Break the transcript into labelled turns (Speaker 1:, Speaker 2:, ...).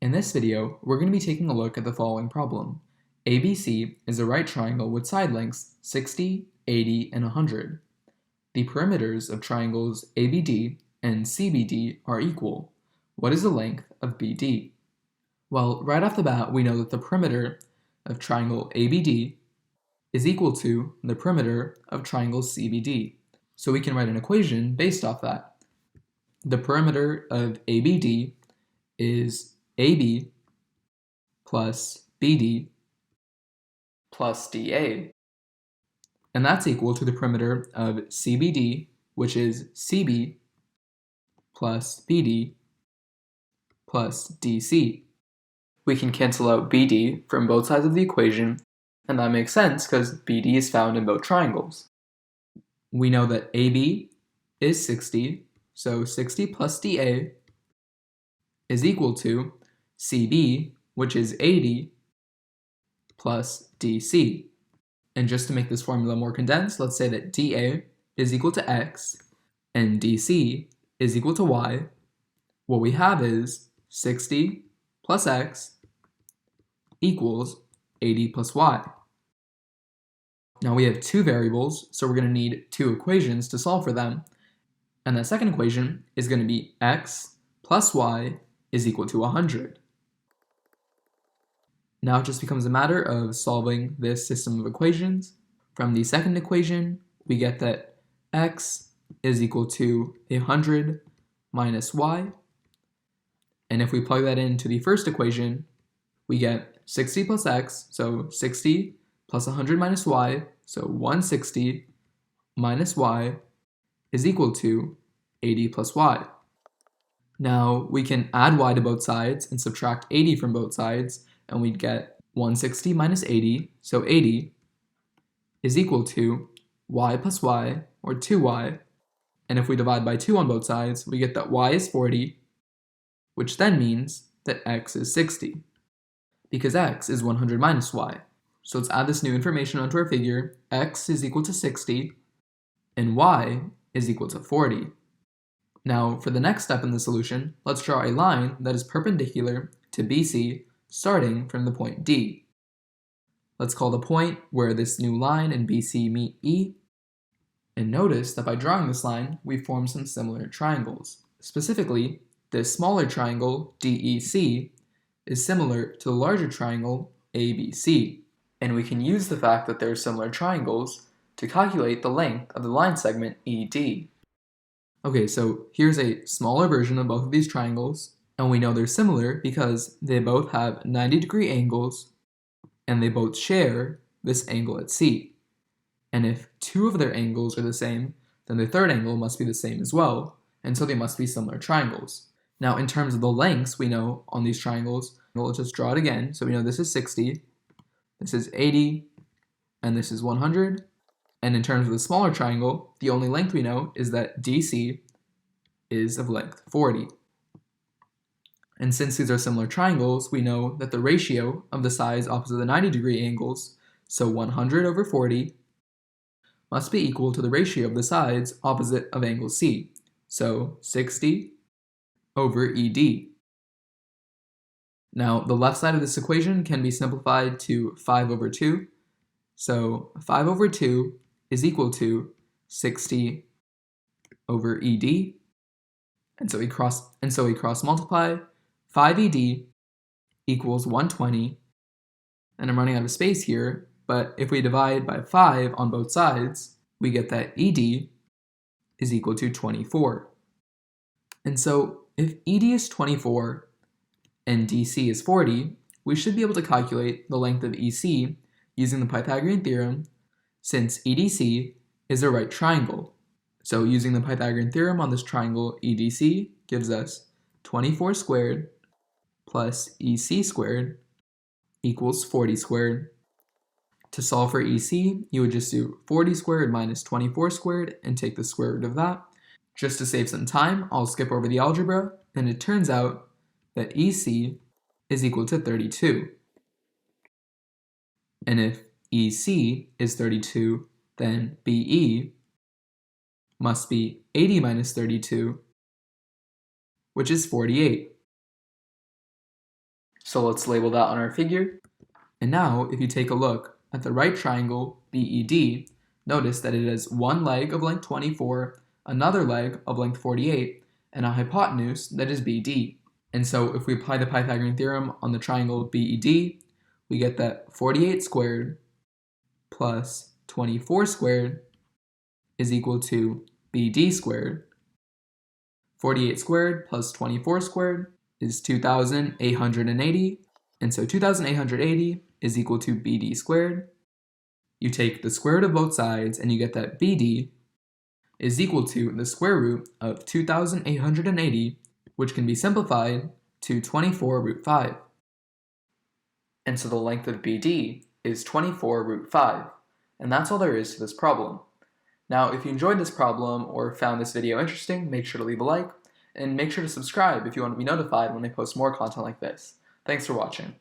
Speaker 1: In this video, we're going to be taking a look at the following problem. ABC is a right triangle with side lengths 60, 80, and 100. The perimeters of triangles ABD and CBD are equal. What is the length of BD? Well, right off the bat, we know that the perimeter of triangle ABD is equal to the perimeter of triangle CBD. So we can write an equation based off that. The perimeter of ABD is AB plus BD plus DA. And that's equal to the perimeter of CBD, which is CB plus BD plus DC. We can cancel out BD from both sides of the equation, and that makes sense because BD is found in both triangles. We know that AB is 60, so 60 plus DA is equal to CB, which is 80, plus DC. And just to make this formula more condensed, let's say that DA is equal to X and DC is equal to Y. What we have is 60 plus X equals 80 plus Y. Now we have two variables, so we're going to need two equations to solve for them. And that second equation is going to be X plus Y is equal to 100. Now it just becomes a matter of solving this system of equations. From the second equation, we get that X is equal to 100 minus Y. And if we plug that into the first equation, we get 60 plus X, so 60 plus 100 minus Y, so 160 minus Y is equal to 80 plus Y. Now we can add Y to both sides and subtract 80 from both sides, and we'd get 160 minus 80, so 80, is equal to Y plus Y, or 2Y. And if we divide by 2 on both sides, we get that Y is 40, which then means that X is 60, because X is 100 minus Y. So let's add this new information onto our figure. X is equal to 60, and Y is equal to 40. Now, for the next step in the solution, let's draw a line that is perpendicular to BC, starting from the point D. Let's call the point where this new line and BC meet E. And notice that by drawing this line, we form some similar triangles. Specifically, this smaller triangle, DEC, is similar to the larger triangle, ABC. And we can use the fact that they're similar triangles to calculate the length of the line segment ED. Okay, so here's a smaller version of both of these triangles, and we know they're similar because they both have 90-degree angles, and they both share this angle at C. And if two of their angles are the same, then the third angle must be the same as well, and so they must be similar triangles. Now, in terms of the lengths we know on these triangles, let's just draw it again. So we know this is 60, this is 80, and this is 100. And in terms of the smaller triangle, the only length we know is that DC is of length 40. And since these are similar triangles, we know that the ratio of the sides opposite the 90-degree angles, so 100 over 40, must be equal to the ratio of the sides opposite of angle C, so 60 over ED. Now, the left side of this equation can be simplified to 5 over 2, so 5 over 2 is equal to 60 over ED, and so we cross multiply. 5ED equals 120, and I'm running out of space here, but if we divide by 5 on both sides, we get that ED is equal to 24. And so if ED is 24 and DC is 40, we should be able to calculate the length of EC using the Pythagorean theorem, since EDC is a right triangle. So using the Pythagorean theorem on this triangle, EDC gives us 24 squared plus EC squared equals 40 squared. To solve for EC, you would just do 40 squared minus 24 squared and take the square root of that. Just to save some time, I'll skip over the algebra, and it turns out that EC is equal to 32. And if EC is 32, then BE must be 80 minus 32, which is 48. So let's label that on our figure. And now, if you take a look at the right triangle, BED, notice that it has one leg of length 24, another leg of length 48, and a hypotenuse that is BD. And so if we apply the Pythagorean theorem on the triangle BED, we get that 48 squared plus 24 squared is equal to BD squared. 48 squared plus 24 squared is 2,880, and so 2,880 is equal to BD squared. You take the square root of both sides and you get that BD is equal to the square root of 2,880, which can be simplified to 24 root 5. And so the length of BD is 24 root 5, and that's all there is to this problem. Now, if you enjoyed this problem or found this video interesting, make sure to leave a like, and make sure to subscribe if you want to be notified when I post more content like this. Thanks for watching.